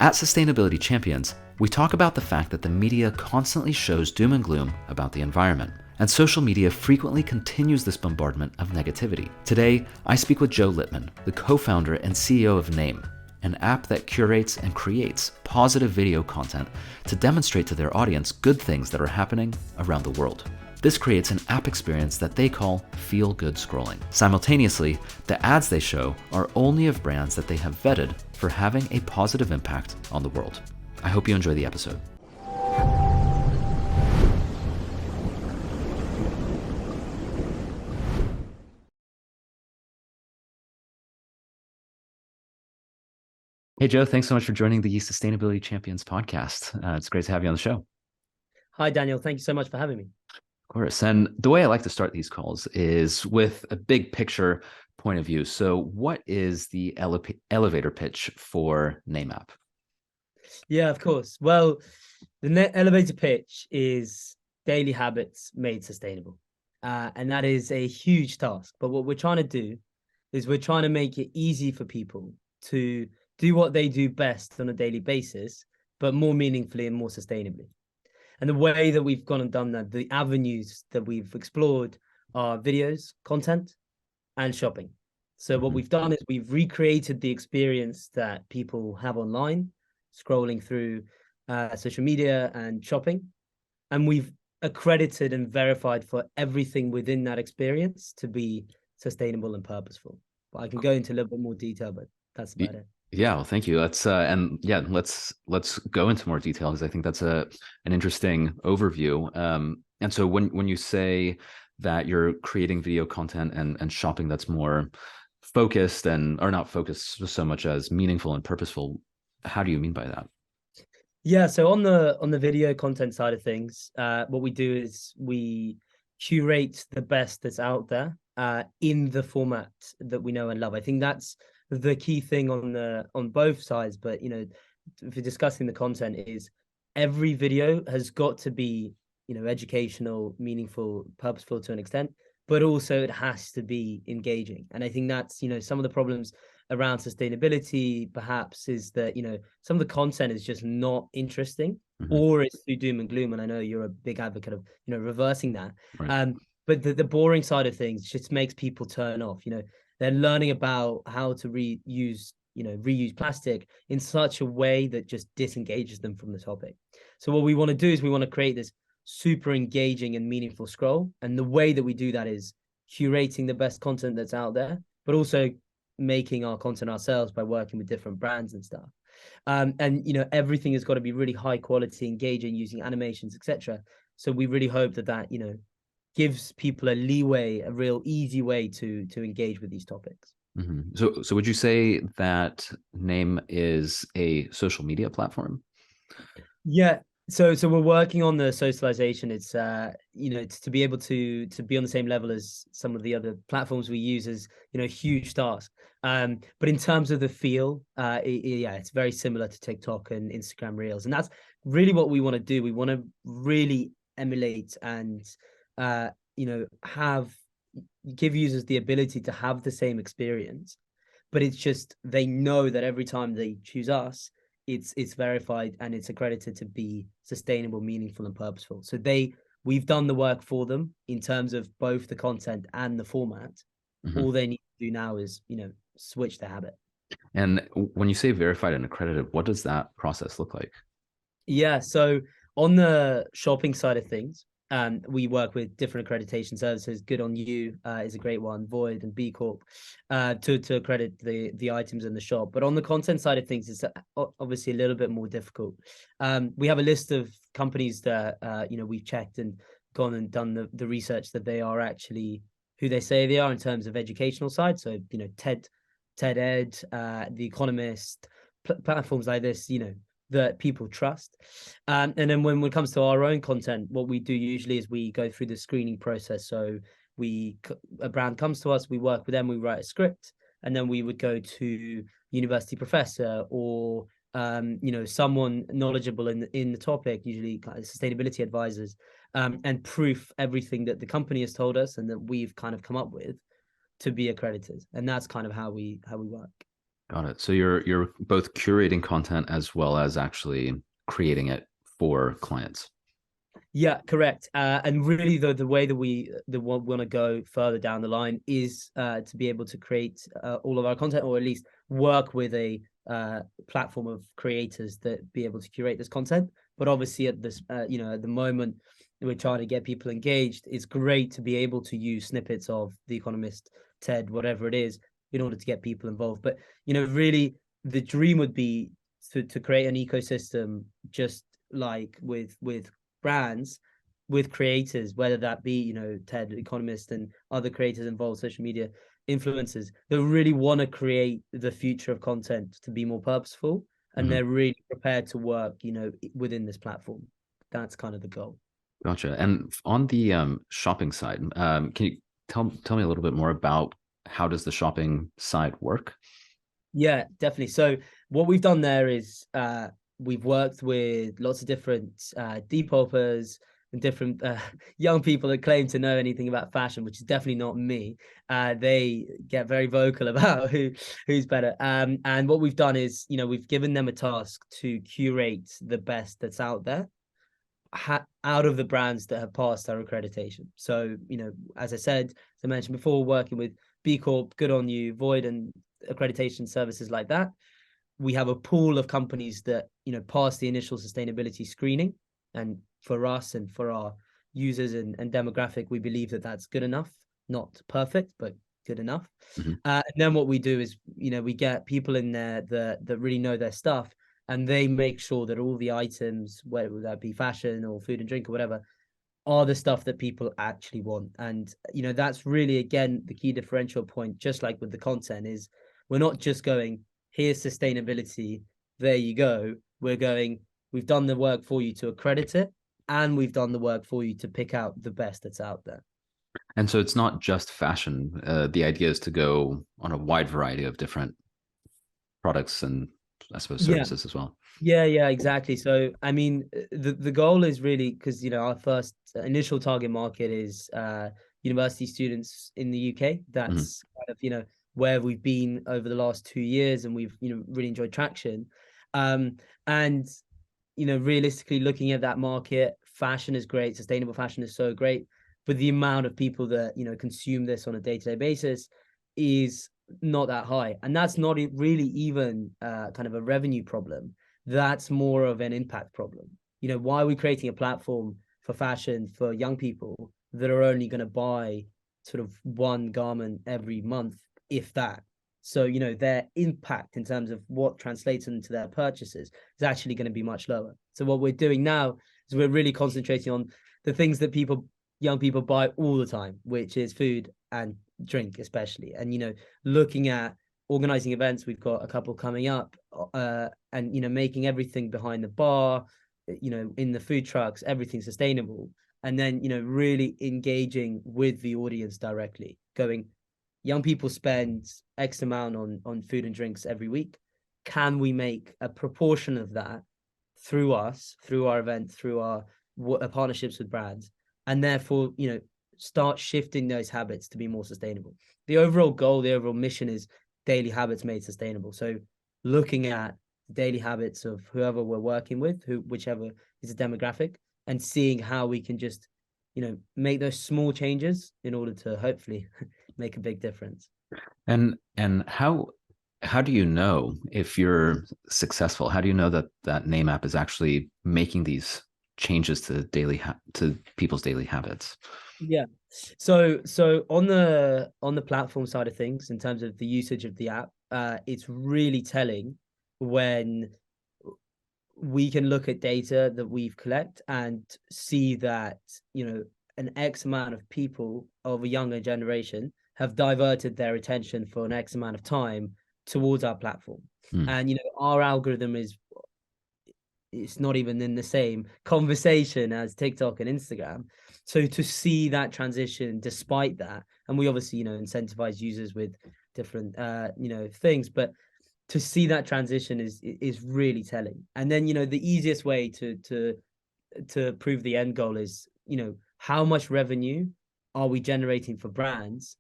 At Sustainability Champions, we talk about the fact that the media constantly shows doom and gloom about the environment, and social media frequently continues this bombardment of negativity. Today, I speak with Joe Lipman, the co-founder and CEO of Name, an app that curates and creates positive video content to demonstrate to their audience good things that are happening around the world. This creates an app experience that they call feel-good scrolling. Simultaneously, the ads they show are only of brands that they have vetted for having a positive impact on the world. I hope you enjoy the episode. Hey, Joe, thanks so much for joining the Sustainability Champions podcast. It's great to have you on the show. Hi, Daniel. Thank you so much for having me. Of course. And the way I like to start these calls is with a big picture point of view. So what is the elevator pitch for Name App? Yeah, of course. Well, the elevator pitch is daily habits made sustainable. And that is a huge task. But what we're trying to do is we're trying to make it easy for people to do what they do best on a daily basis, but more meaningfully and more sustainably. And the way that we've gone and done that, the avenues that we've explored are videos, content, and shopping. So what we've done is we've recreated the experience that people have online, scrolling through social media and shopping. And we've accredited and verified for everything within that experience to be sustainable and purposeful. But I can go into a little bit more detail, but that's about it. Yeah, well, thank you. Let's let's go into more detail because I think that's an interesting overview. And so when you say that you're creating video content and shopping that's more focused or not focused so much as meaningful and purposeful, how do you mean by that? Yeah, so on the video content side of things, what we do is we curate the best that's out there in the format that we know and love. I think that's the key thing on both sides. But if you're discussing the content, is every video has got to be educational, meaningful, purposeful to an extent, but also it has to be engaging. And I think that's some of the problems around sustainability perhaps is that some of the content is just not interesting, or it's too doom and gloom. And I know you're a big advocate of reversing that. Right. But the boring side of things just makes people turn off. They're learning about how to reuse plastic in such a way that just disengages them from the topic. So what we want to do is we want to create this super engaging and meaningful scroll. And the way that we do that is curating the best content that's out there, but also making our content ourselves by working with different brands and stuff. And everything has got to be really high quality, engaging, using animations, etc. So we really hope that gives people a leeway, a real easy way to engage with these topics. So would you say that Name is a social media platform? Yeah. So we're working on the socialization. It's to be able to be on the same level as some of the other platforms we use is a huge task. But in terms of the feel, it's very similar to TikTok and Instagram Reels, and that's really what we want to do. We want to really emulate and give users the ability to have the same experience, but it's just they know that every time they choose us, it's verified and it's accredited to be sustainable, meaningful, and purposeful. So we've done the work for them in terms of both the content and the format. All they need to do now is switch the habit. And when you say verified and accredited, what does that process look like? Yeah, so on the shopping side of things, we work with different accreditation services. Good on You is a great one, Void and B Corp, to accredit the items in the shop. But on the content side of things, it's obviously a little bit more difficult. We have a list of companies that we've checked and gone and done the research that they are actually who they say they are in terms of educational side. So TED Ed, The Economist, platforms like this, that people trust. And then when it comes to our own content, what we do usually is we go through the screening process. So a brand comes to us, we work with them, we write a script, and then we would go to university professor or someone knowledgeable in the topic, usually kind of sustainability advisors, and proof everything that the company has told us and that we've kind of come up with to be accredited. And that's kind of how we work. Got it. So you're both curating content as well as actually creating it for clients. Yeah, correct. And really, the way that we want to go further down the line is to be able to create all of our content, or at least work with a platform of creators that be able to curate this content. But obviously, at this, at the moment, we're trying to get people engaged. It's great to be able to use snippets of The Economist, TED, whatever it is, in order to get people involved. But really, the dream would be to create an ecosystem just like with brands, with creators, whether that be TED, Economist, and other creators involved, social media influencers that really want to create the future of content to be more purposeful, and Mm-hmm. they're really prepared to work within this platform. That's kind of the goal. Gotcha. And on the shopping side, can you tell me a little bit more about how does the shopping side work? Yeah, definitely. So what we've done there is we've worked with lots of different Depopers and different young people that claim to know anything about fashion, which is definitely not me. They get very vocal about who's better. And what we've done is, we've given them a task to curate the best that's out there, out of the brands that have passed our accreditation. So, as I said, as I mentioned before, working with B Corp, Good on You, Void, and accreditation services like that. We have a pool of companies that pass the initial sustainability screening, and for us and for our users and demographic, we believe that that's good enough, not perfect, but good enough. Mm-hmm. And then what we do is we get people in there that really know their stuff, and they make sure that all the items, whether that be fashion or food and drink or whatever, are the stuff that people actually want. And that's really, again, the key differential point, just like with the content, is we're not just going, here's sustainability, there you go. We're going, we've done the work for you to accredit it, and we've done the work for you to pick out the best that's out there. And so it's not just fashion. The idea is to go on a wide variety of different products and I suppose Yeah. services as well. Yeah, exactly. So, I mean, the goal is really, because our first initial target market is university students in the UK. Mm-hmm. That's kind of where we've been over the last 2 years, and we've really enjoyed traction. And realistically, looking at that market, fashion is great, sustainable fashion is so great, but the amount of people that consume this on a day-to-day basis is not that high, and that's not really even kind of a revenue problem. That's more of an impact problem. Why are we creating a platform for fashion for young people that are only going to buy sort of one garment every month, if that? So, their impact in terms of what translates into their purchases is actually going to be much lower. So what we're doing now is we're really concentrating on the things that young people buy all the time, which is food and drink, especially. And, looking at organizing events, we've got a couple coming up, and, making everything behind the bar, in the food trucks, everything sustainable. And then, really engaging with the audience directly, going, young people spend X amount on food and drinks every week. Can we make a proportion of that through us, through our event, through our partnerships with brands, and therefore, start shifting those habits to be more sustainable? The overall goal, the overall mission is daily habits made sustainable. So looking at the daily habits of whoever we're working with, whichever is a demographic, and seeing how we can just, make those small changes in order to hopefully make a big difference. And how do you know if you're successful? How do you know that that name app is actually making these changes to to people's daily habits? Yeah. So on the platform side of things, in terms of the usage of the app, it's really telling when we can look at data that we've collect and see that an X amount of people of a younger generation have diverted their attention for an X amount of time towards our platform. Mm. And our algorithm is, it's not even in the same conversation as TikTok and Instagram. So to see that transition despite that, and we obviously, incentivize users with different things, but to see that transition is really telling. And then, the easiest way to prove the end goal is, how much revenue are we generating for brands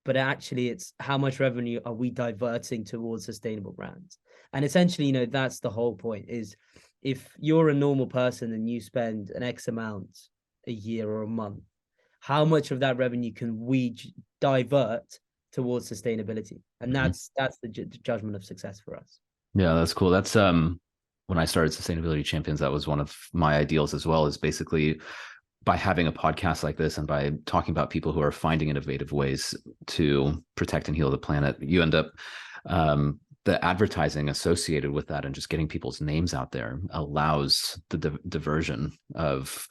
but actually it's how much revenue are we diverting towards sustainable brands. And essentially, that's the whole point, is if you're a normal person and you spend an X amount a year or a month, how much of that revenue can we divert towards sustainability? And that's the judgment of success for us. Yeah, that's cool. That's when I started Sustainability Champions, that was one of my ideals as well, is basically by having a podcast like this and by talking about people who are finding innovative ways to protect and heal the planet, you end up the advertising associated with that and just getting people's names out there allows the diversion of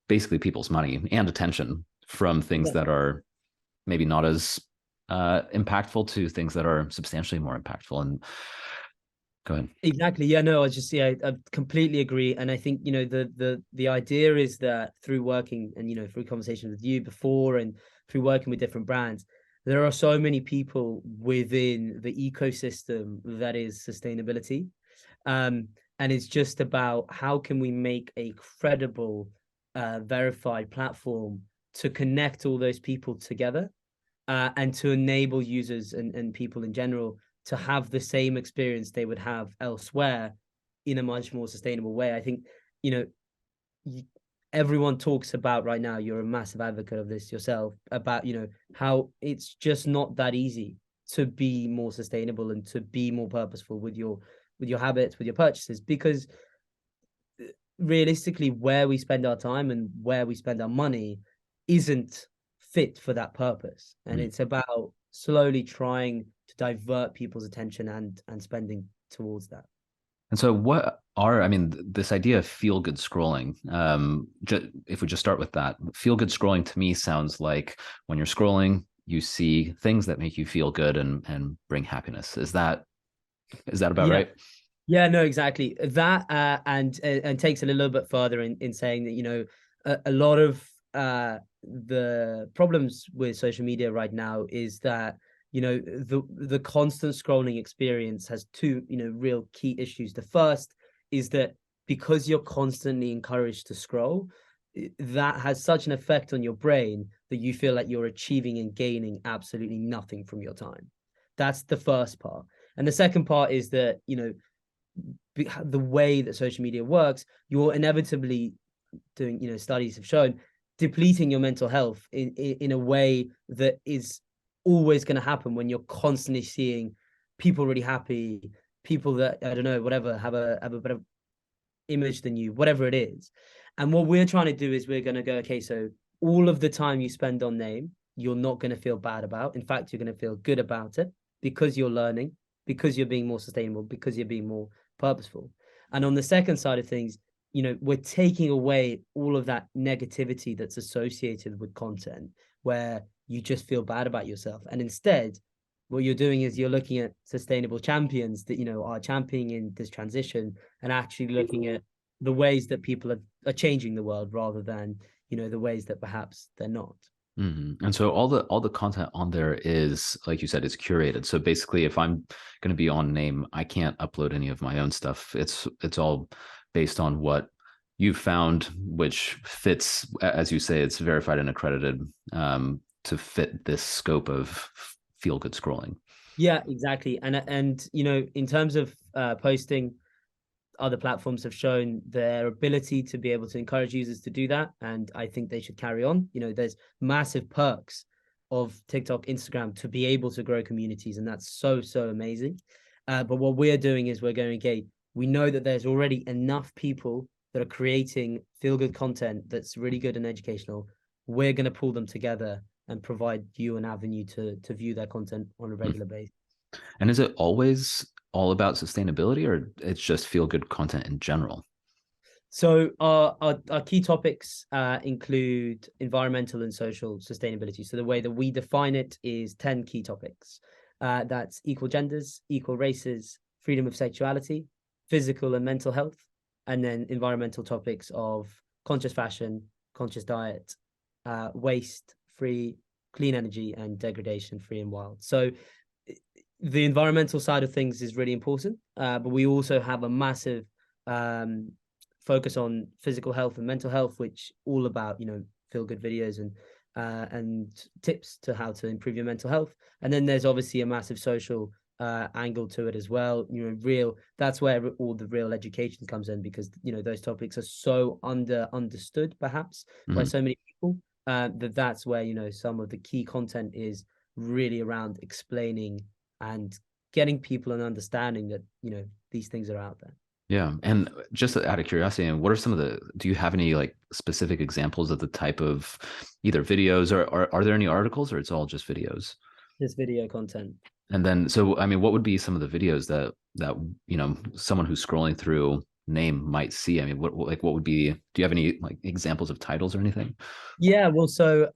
basically people's money and attention from things that are maybe not as impactful to things that are substantially more impactful. And go ahead. Exactly. Yeah, no, I completely agree. And I think, the idea is that through working and, through conversations with you before and through working with different brands, there are so many people within the ecosystem that is sustainability. And it's just about how can we make a credible, verified platform to connect all those people together, and to enable users and people in general to have the same experience they would have elsewhere in a much more sustainable way. I think, everyone talks about right now, you're a massive advocate of this yourself, about, how it's just not that easy to be more sustainable and to be more purposeful with your habits, with your purchases, because realistically, where we spend our time and where we spend our money isn't fit for that purpose. And it's about slowly trying to divert people's attention and spending towards that. And so this idea of feel good scrolling, if we just start with that, feel good scrolling to me sounds like when you're scrolling, you see things that make you feel good and bring happiness. Is that about right? Yeah, no, exactly. That and takes it a little bit further in saying that, a lot of the problems with social media right now is that the constant scrolling experience has two real key issues. The first is that because you're constantly encouraged to scroll, that has such an effect on your brain that you feel like you're achieving and gaining absolutely nothing from your time. That's the first part. And the second part is that the way that social media works, you're inevitably doing, studies have shown, depleting your mental health in a way that is always going to happen when you're constantly seeing people really happy, people that, I don't know, whatever, have a better image than you, whatever it is. And what we're trying to do is we're going to go, okay, so all of the time you spend on name, you're not going to feel bad about. In fact, you're going to feel good about it because you're learning, because you're being more sustainable, because you're being more purposeful. And on the second side of things, we're taking away all of that negativity that's associated with content where you just feel bad about yourself. And instead, what you're doing is you're looking at sustainable champions that, are championing in this transition and actually looking at the ways that people are changing the world rather than, the ways that perhaps they're not. Mm-hmm. And so all the content on there is, like you said, it's curated. So basically, if I'm going to be on name, I can't upload any of my own stuff. It's all based on what you've found, which fits, as you say, it's verified and accredited to fit this scope of feel good scrolling. Yeah, exactly. And in terms of posting, other platforms have shown their ability to be able to encourage users to do that. And I think they should carry on. There's massive perks of TikTok, Instagram to be able to grow communities. And that's so, so amazing. But what we're doing is we're going, okay, we know that there's already enough people that are creating feel-good content that's really good and educational. We're going to pull them together and provide you an avenue to view their content on a regular basis. And is it always all about sustainability, or it's just feel good content in general? So our key topics include environmental and social sustainability. So the way that we define it is 10 key topics. That's equal genders, equal races, freedom of sexuality, physical and mental health, and then environmental topics of conscious fashion, conscious diet, waste free, clean energy, and degradation free and wild. So the environmental side of things is really important, but we also have a massive focus on physical health and mental health, which all about feel good videos and and tips to how to improve your mental health. And then there's obviously a massive social angle to it as well. That's where all the real education comes in, because those topics are so understood perhaps by Mhm. so many people, that's where some of the key content is really around explaining and getting people an understanding that these things are out there. Yeah. And just out of curiosity, and what are some of do you have any like specific examples of the type of either videos, or are there any articles, or it's all just videos? This video content. And then, so, I mean, what would be some of the videos that, someone who's scrolling through name might see? I mean, what would be, do you have any like examples of titles or anything? Yeah, well, so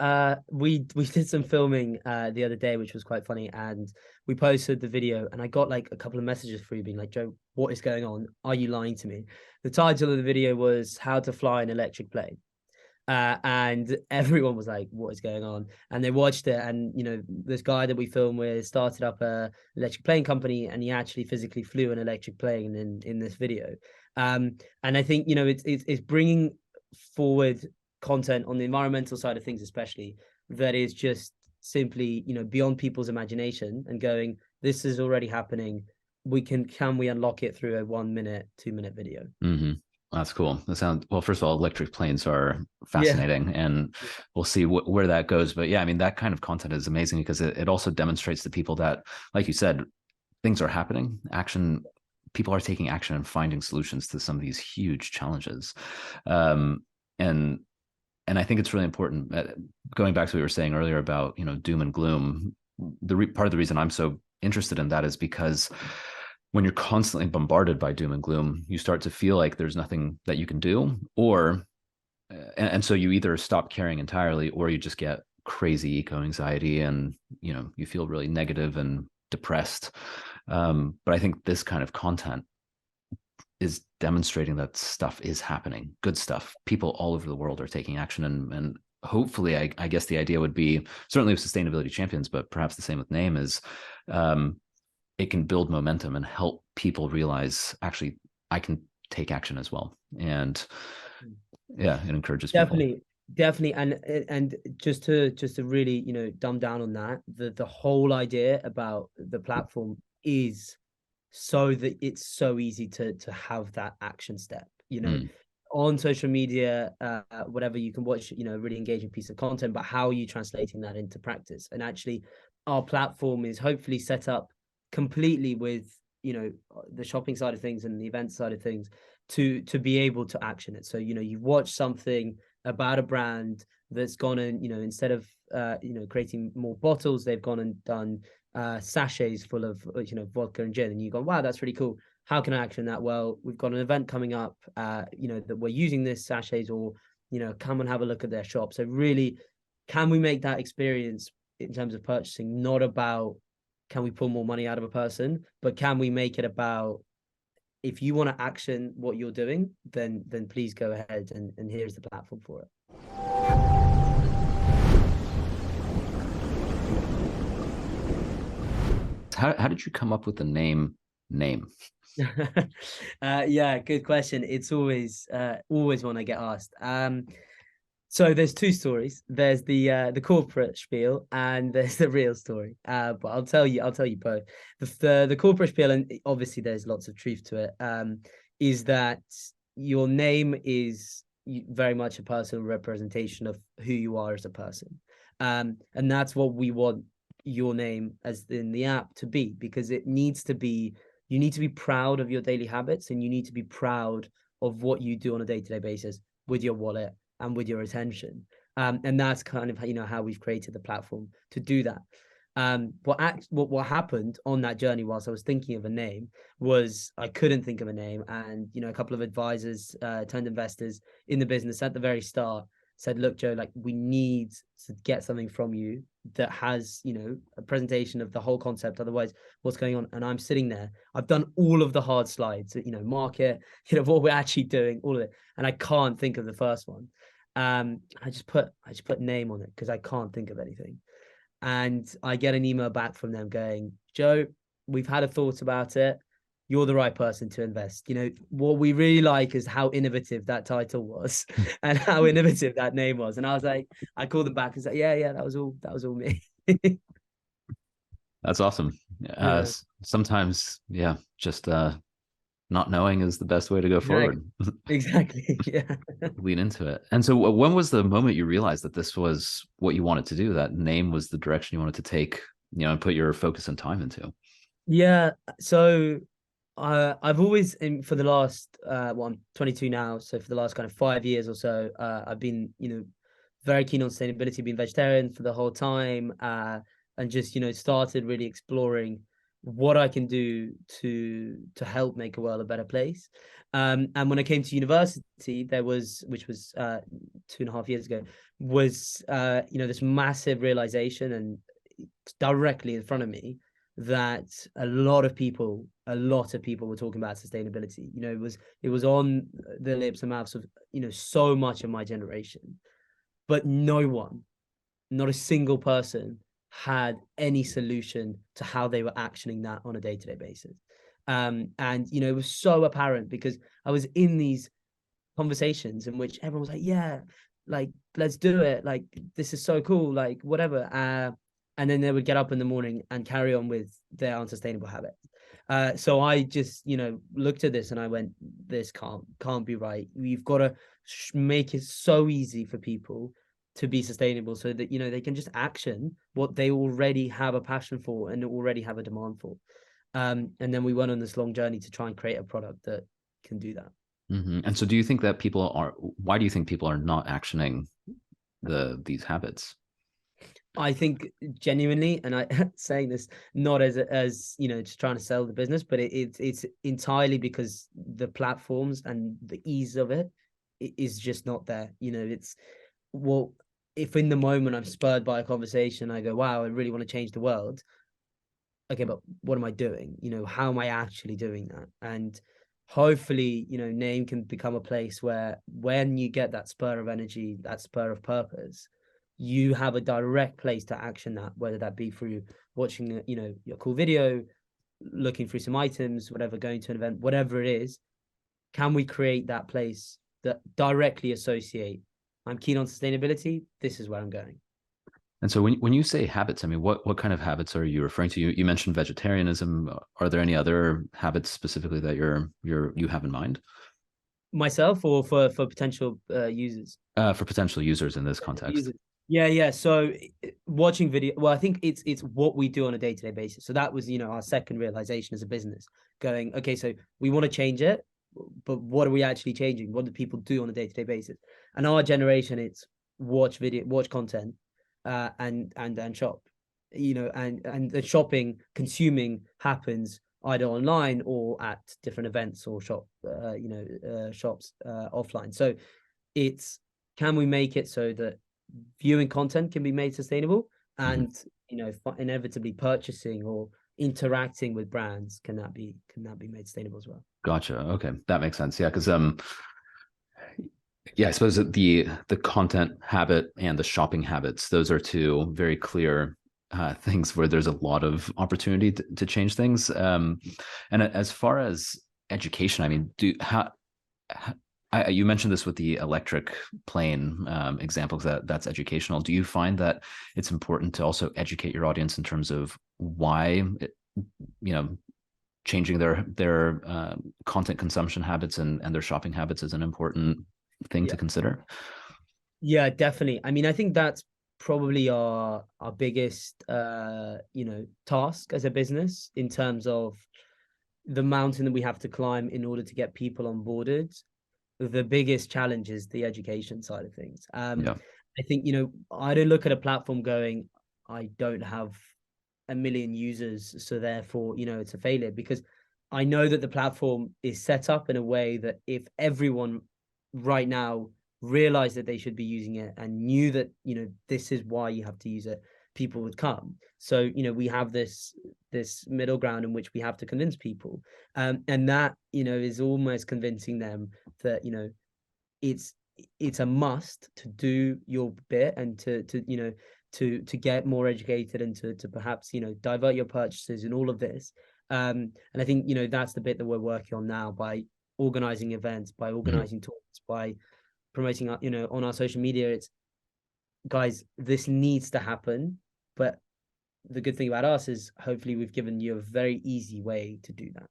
we did some filming the other day, which was quite funny, and we posted the video, and I got like a couple of messages through being like, Joe, what is going on? Are you lying to me? The title of the video was How to Fly an Electric Plane. And everyone was like, what is going on? And they watched it, and this guy that we filmed with started up a electric plane company, and he actually physically flew an electric plane in this video. And I think it's bringing forward content on the environmental side of things, especially, that is just simply beyond people's imagination, and going, this is already happening. Can we unlock it through a 1 minute, 2 minute video? Mm-hmm. That's cool. That sounds, well, first of all, electric planes are Yeah. fascinating, and we'll see where that goes. But yeah, I mean, that kind of content is amazing because it also demonstrates to people that, like you said, things are happening. People are taking action and finding solutions to some of these huge challenges. Um, and and I think it's really important. Going back to what you were saying earlier about doom and gloom, part of the reason I'm so interested in that is because when you're constantly bombarded by doom and gloom, you start to feel like there's nothing that you can do, or and so you either stop caring entirely, or you just get crazy eco anxiety, and you feel really negative and depressed. But I think this kind of content is demonstrating that stuff is happening, good stuff. People all over the world are taking action, and hopefully, I guess the idea would be, certainly with Sustainability Champions, but perhaps the same with name, is it can build momentum and help people realize, actually, I can take action as well. And yeah, it encourages people. Definitely, and just to really dumb down on that, the whole idea about the platform is so that it's so easy to have that action step. Mm, On social media, whatever, you can watch a really engaging piece of content, but how are you translating that into practice? And actually, our platform is hopefully set up completely with the shopping side of things and the event side of things to be able to action it. So you watch something about a brand that's gone and instead of creating more bottles, they've gone and done sachets full of vodka and gin, and you go, wow, that's really cool. How can I action that? Well, we've got an event coming up that we're using this sachets, or come and have a look at their shop. So really, can we make that experience in terms of purchasing not about can we pull more money out of a person, but can we make it about, if you want to action what you're doing, then please go ahead, and here's the platform for it. how did you come up with the name? Yeah, good question. It's always one I get asked. So there's two stories. There's the corporate spiel, and there's the real story. But I'll tell you both. The corporate spiel, and obviously there's lots of truth to it, is that your name is very much a personal representation of who you are as a person. And that's what we want your name as in the app to be, because it needs to be, you need to be proud of your daily habits, and you need to be proud of what you do on a day-to-day basis with your wallet and with your attention. And that's kind of how we've created the platform to do that. What happened on that journey whilst I was thinking of a name was I couldn't think of a name, and a couple of advisors turned investors in the business at the very start said, look, Joe, like, we need to get something from you that has a presentation of the whole concept, otherwise what's going on. And I'm sitting there, I've done all of the hard slides, market, what we're actually doing, all of it, and I can't think of the first one. I just put name on it because I can't think of anything. And I get an email back from them going, Joe, we've had a thought about it. you're the right person to invest. What we really like is how innovative that title was and how innovative that name was. And I was like, I called them back and said, yeah, that was all me. That's awesome. Yeah, Sometimes, yeah, just not knowing is the best way to go exactly. forward. Exactly. Yeah. Lean into it. And so, when was the moment you realized that this was what you wanted to do? That name was the direction you wanted to take, and put your focus and time into. Yeah. So I've always, for the last, well, I'm 22 now. So for the last kind of 5 years or so, I've been, very keen on sustainability, been vegetarian for the whole time, and just, started really exploring what I can do to help make a world a better place. And when I came to university, which was 2.5 years ago, was, this massive realization and directly in front of me that a lot of people were talking about sustainability. It was on the lips and mouths of, so much of my generation, but no one, not a single person, had any solution to how they were actioning that on a day-to-day basis. And it was so apparent because I was in these conversations in which everyone was like, yeah, like, let's do it, like, this is so cool, like, whatever. And then they would get up in the morning and carry on with their unsustainable habits. So I just, looked at this and I went, this can't be right. We've got to make it so easy for people to be sustainable so that, they can just action what they already have a passion for and already have a demand for. And then we went on this long journey to try and create a product that can do that. And so, do you think that people are? Why do you think people are not actioning these habits? I think genuinely, and I saying this not as just trying to sell the business, but it's entirely because the platforms and the ease of it is just not there. It's, well, if in the moment I'm spurred by a conversation, I go, wow, I really want to change the world. Okay, but what am I doing? How am I actually doing that? And hopefully, name can become a place where when you get that spur of energy, that spur of purpose, you have a direct place to action that, whether that be through watching, your cool video, looking through some items, whatever, going to an event, whatever it is. Can we create that place that directly associate, I'm keen on sustainability, this is where I'm going? And so, when you say habits, I mean, what kind of habits are you referring to? You mentioned vegetarianism. Are there any other habits specifically that you have in mind Myself or for potential users? for potential users in this context? Users. Yeah. So watching video, well, I think it's what we do on a day-to-day basis. So that was, our second realization as a business, going, okay, so we want to change it, but what are we actually changing? What do people do on a day-to-day basis? And our generation, it's watch video, watch content, and shop. And the shopping, consuming happens either online or at different events or shops offline. So it's, can we make it so that viewing content can be made sustainable, Mhm. and inevitably purchasing or interacting with brands, can that be made sustainable as well? Gotcha. Okay, that makes sense. Yeah, because yeah, I suppose that the content habit and the shopping habits, those are two very clear things where there's a lot of opportunity to change things. And as far as education, I mean, you mentioned this with the electric plane example, that's educational. Do you find that it's important to also educate your audience in terms of why you know changing their content consumption habits and their shopping habits is an important thing to Yeah. consider? Yeah, definitely. I mean, I think that's probably our biggest task as a business, in terms of the mountain that we have to climb in order to get people onboarded. The biggest challenge is the education side of things. Yeah. I think, I don't look at a platform going, I don't have a million users, so therefore, it's a failure, because I know that the platform is set up in a way that if everyone right now realized that they should be using it and knew that, this is why you have to use it, people would come. So, we have this middle ground in which we have to convince people. And that, is almost convincing them that, it's it's a must to do your bit, and to get more educated, and to perhaps, divert your purchases and all of this. And I think, you know, that's the bit that we're working on now by organizing events, by Mhm. organizing talks, by promoting our, you know, on our social media. It's, guys, this needs to happen. But the good thing about us is hopefully we've given you a very easy way to do that.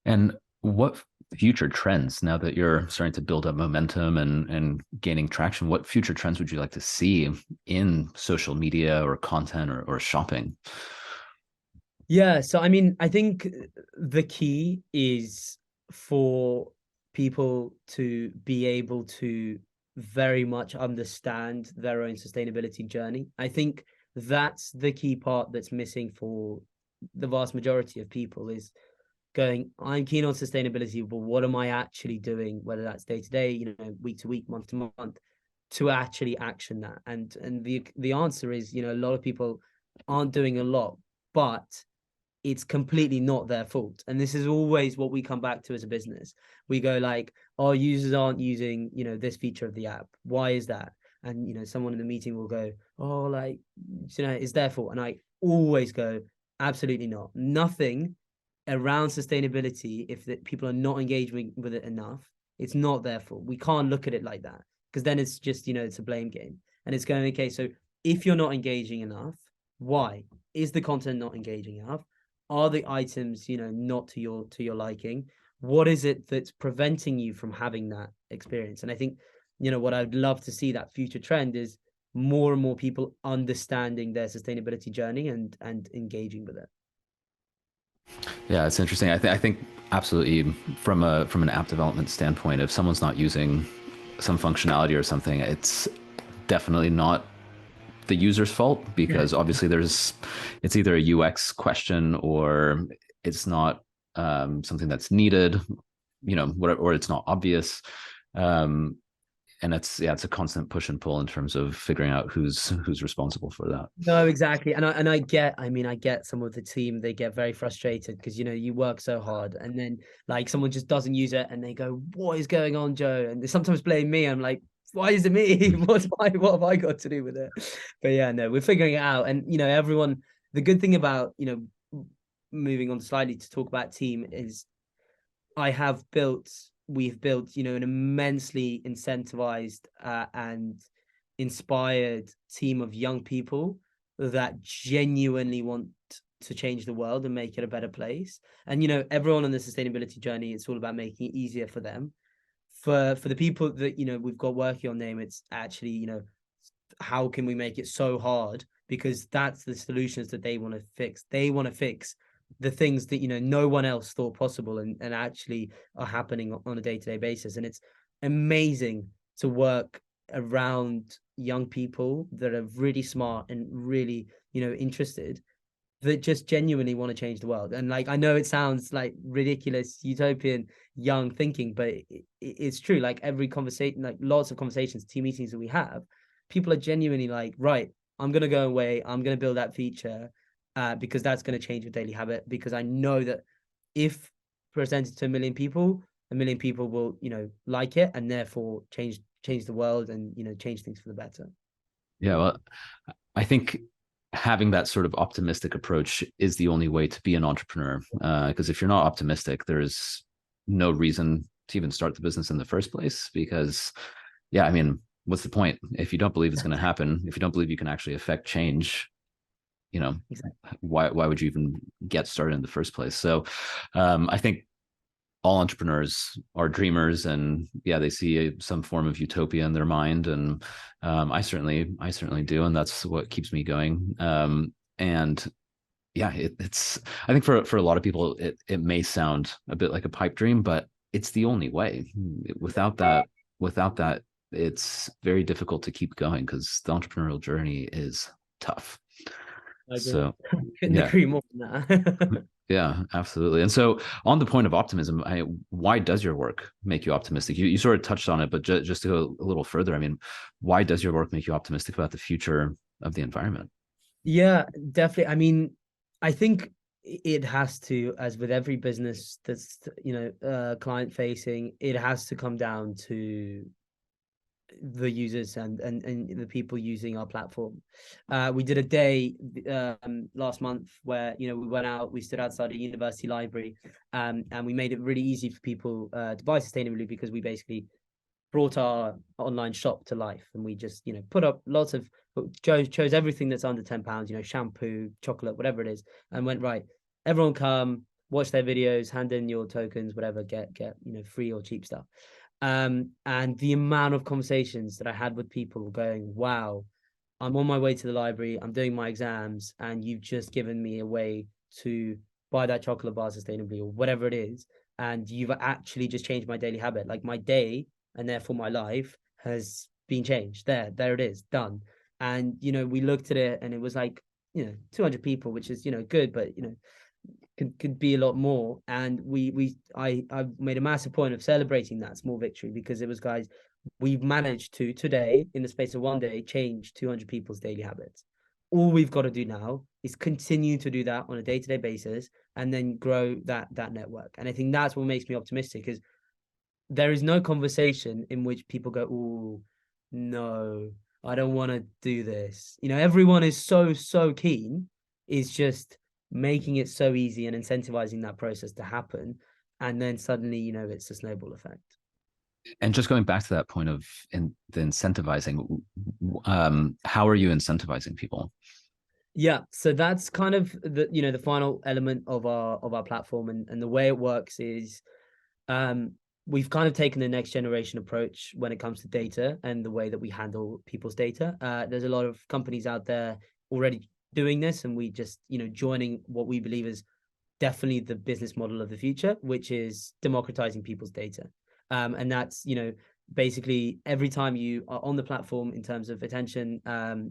And what future trends, now that you're starting to build up momentum and gaining traction, what future trends would you like to see in social media or content or shopping? Yeah, so I mean, I think the key is for people to be able to very much understand their own sustainability journey. I think that's the key part that's missing for the vast majority of people is going, I'm keen on sustainability, but what am I actually doing, whether that's day to day, you know, week to week, month to month, to actually action that? And the answer is, you know, a lot of people aren't doing a lot, but it's completely not their fault. And this is always what we come back to as a business. We go like, our users aren't using, you know, this feature of the app. Why is that? And, you know, someone in the meeting will go, oh, like, you know, it's their fault. And I always go, absolutely not. Nothing around sustainability, if the, people are not engaging with it enough, it's not their fault. We can't look at it like that because then it's just, you know, it's a blame game. And it's going, okay, so if you're not engaging enough, why? Is the content not engaging enough? Are the items, you know, not to your liking? What is it that's preventing you from having that experience? And I think, you know, what I'd love to see that future trend is more and more people understanding their sustainability journey and engaging with it. Yeah, it's interesting. I think absolutely from an app development standpoint, if someone's not using some functionality or something, it's definitely not the user's fault Yeah. because obviously it's either a UX question or it's not something that's needed, you know, whatever, or it's not obvious. Um, and it's a constant push and pull in terms of figuring out who's responsible for that. No, exactly. And I get, I mean, I get some of the team, they get very frustrated because, you know, you work so hard and then like someone just doesn't use it and they go, what is going on, Joe? And they sometimes blame me. I'm like, why is it me? What have I got to do with it? But yeah, no, we're figuring it out. And, you know, everyone, the good thing about, you know, moving on slightly to talk about team is we've built, you know, an immensely incentivized and inspired team of young people that genuinely want to change the world and make it a better place. And, you know, everyone on the sustainability journey, it's all about making it easier for them. For the people that, you know, we've got working on them, it's actually, you know, how can we make it so hard? Because that's the solutions that they want to fix. They want to fix the things that, you know, no one else thought possible and actually are happening on a day-to-day basis. And it's amazing to work around young people that are really smart and really, you know, interested, that just genuinely want to change the world. And like, I know it sounds like ridiculous, utopian, young thinking, but it's true. Like every conversation, like lots of conversations, team meetings that we have, people are genuinely like, right, I'm going to go away. I'm going to build that feature because that's going to change your daily habit. Because I know that if presented to a million people will, you know, like it and therefore change the world and, you know, change things for the better. Yeah, well, I think having that sort of optimistic approach is the only way to be an entrepreneur. Because if you're not optimistic, there's no reason to even start the business in the first place. Because, yeah, I mean, what's the point if you don't believe it's going to happen? If you don't believe you can actually affect change, you know, Exactly. why would you even get started in the first place? So, I think all entrepreneurs are dreamers and yeah they see some form of utopia in their mind and I certainly do and that's what keeps me going and yeah it's I think for a lot of people it may sound a bit like a pipe dream but it's the only way without that it's very difficult to keep going because the entrepreneurial journey is tough I agree. so Couldn't yeah. agree more than that. Yeah, absolutely. And so, on the point of optimism, why does your work make you optimistic? You sort of touched on it, but just to go a little further, I mean, why does your work make you optimistic about the future of the environment? Yeah, definitely. I mean, I think it has to, as with every business that's, you know, client facing, it has to come down to the users and the people using our platform. We did a day last month where, you know, we went out, we stood outside a university library, and we made it really easy for people to buy sustainably, because we basically brought our online shop to life, and we just, you know, put up lots of, chose everything that's under £10, you know, shampoo, chocolate, whatever it is, and went, right, everyone come, watch their videos, hand in your tokens, whatever, get you know, free or cheap stuff. And the amount of conversations that I had with people going, wow, I'm on my way to the library, I'm doing my exams, and you've just given me a way to buy that chocolate bar sustainably or whatever it is. And you've actually just changed my daily habit. Like my day, and therefore my life, has been changed. There it is, done. And, you know, we looked at it and it was like, you know, 200 people, which is, you know, good, but, you know, could be a lot more. And I made a massive point of celebrating that small victory, because it was, guys, we've managed to today, in the space of one day, change 200 people's daily habits. All we've got to do now is continue to do that on a day-to-day basis, and then grow that network. And I think that's what makes me optimistic, is there is no conversation in which people go, oh no, I don't want to do this. You know, everyone is so keen. Is just making it so easy and incentivizing that process to happen, and then suddenly, you know, it's a snowball effect. And just going back to that point of the incentivizing, how are you incentivizing people? Yeah, so that's kind of the, you know, the final element of our platform, and the way it works is, um we've kind of taken the next generation approach when it comes to data and the way that we handle people's data. There's a lot of companies out there already doing this, and we just, you know, joining what we believe is definitely the business model of the future, which is democratizing people's data. And that's, you know, basically every time you are on the platform, in terms of attention,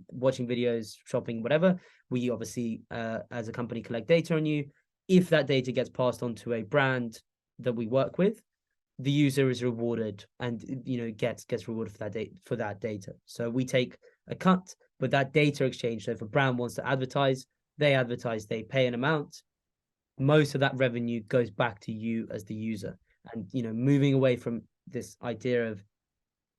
watching videos, shopping, whatever, we obviously, as a company, collect data on you. If that data gets passed on to a brand that we work with, the user is rewarded, and, you know, gets rewarded for that data. So we take a cut, but that data exchange, so if a brand wants to advertise, they pay an amount, most of that revenue goes back to you as the user. And, you know, moving away from this idea of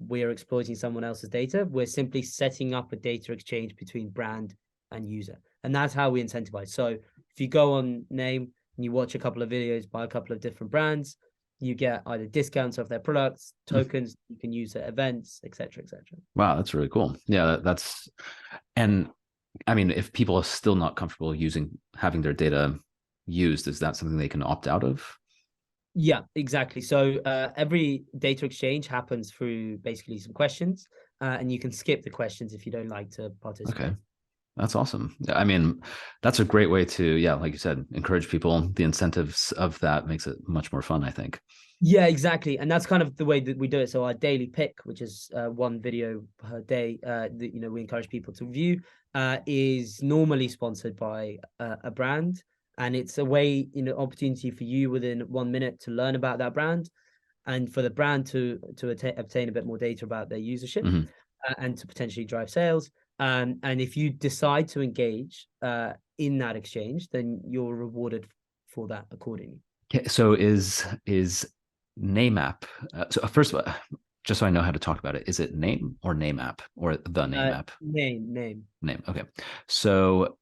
we're exploiting someone else's data, we're simply setting up a data exchange between brand and user, and that's how we incentivize. So if you go on Name and you watch a couple of videos by a couple of different brands, you get either discounts off their products, tokens you can use at events, etc., etc. Wow, that's really cool. Yeah, that's, and I mean, if people are still not comfortable having their data used, is that something they can opt out of? Yeah, exactly. So every data exchange happens through basically some questions, and you can skip the questions if you don't like to participate. Okay. That's awesome. I mean, that's a great way to, yeah, like you said, encourage people. The incentives of that makes it much more fun, I think. Yeah, exactly. And that's kind of the way that we do it. So our daily pick, which is one video per day, that, you know, we encourage people to view, is normally sponsored by a brand. And it's a way, you know, opportunity for you within 1 minute to learn about that brand, and for the brand to obtain a bit more data about their usership, Mhm. and to potentially drive sales. And if you decide to engage in that exchange, then you're rewarded for that accordingly. Okay, so is Name app? So first of all, just so I know how to talk about it, is it Name or Name app or the Name app? Name. Name. Okay. So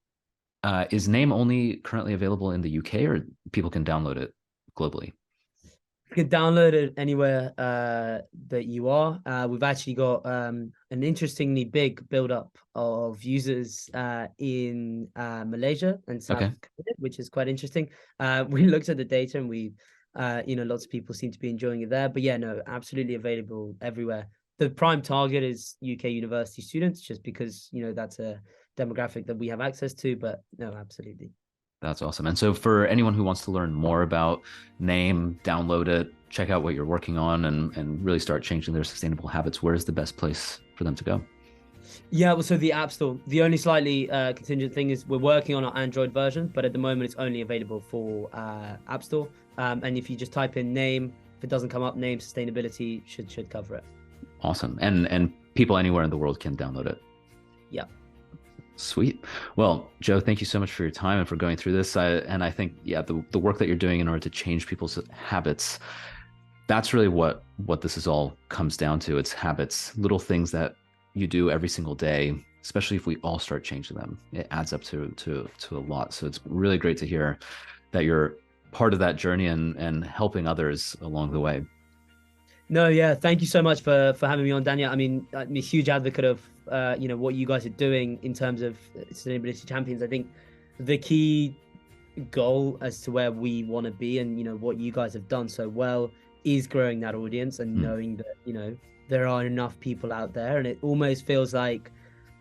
is Name only currently available in the UK, or people can download it globally? You can download it anywhere that you are. We've actually got an interestingly big build-up of users in Malaysia and South Okay. Korea, which is quite interesting. We looked at the data, and we, you know, lots of people seem to be enjoying it there. But yeah, no, absolutely available everywhere. The prime target is UK university students, just because, you know, that's a demographic that we have access to. But no, absolutely. That's awesome. And so for anyone who wants to learn more about Name, download it, check out what you're working on, and really start changing their sustainable habits, where's the best place for them to go? Yeah, well, so the App Store. The only slightly contingent thing is we're working on our Android version, but at the moment it's only available for App Store. And if you just type in Name, if it doesn't come up, Name sustainability should cover it. Awesome. And people anywhere in the world can download it. Yeah. Sweet. Well, Joe, thank you so much for your time and for going through this. And I think, yeah, the work that you're doing in order to change people's habits, that's really what this is all comes down to. It's habits, little things that you do every single day, especially if we all start changing them. It adds up to a lot. So it's really great to hear that you're part of that journey and helping others along the way. No, yeah, thank you so much for having me on, Daniel. I mean, I'm a huge advocate of what you guys are doing in terms of sustainability champions. I think the key goal as to where we want to be, and what you guys have done so well, is growing that audience and Mm. knowing that there are enough people out there. And it almost feels like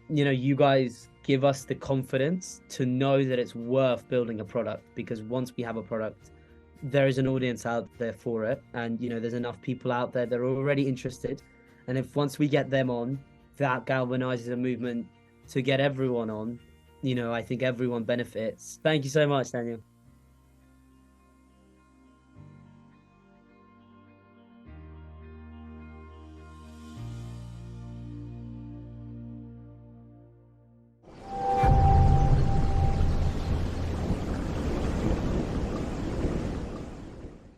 you guys give us the confidence to know that it's worth building a product, because once we have a product, there is an audience out there for it, and there's enough people out there that are already interested. And if once we get them on, that galvanizes a movement to get everyone on. I think everyone benefits. Thank you so much, Daniel.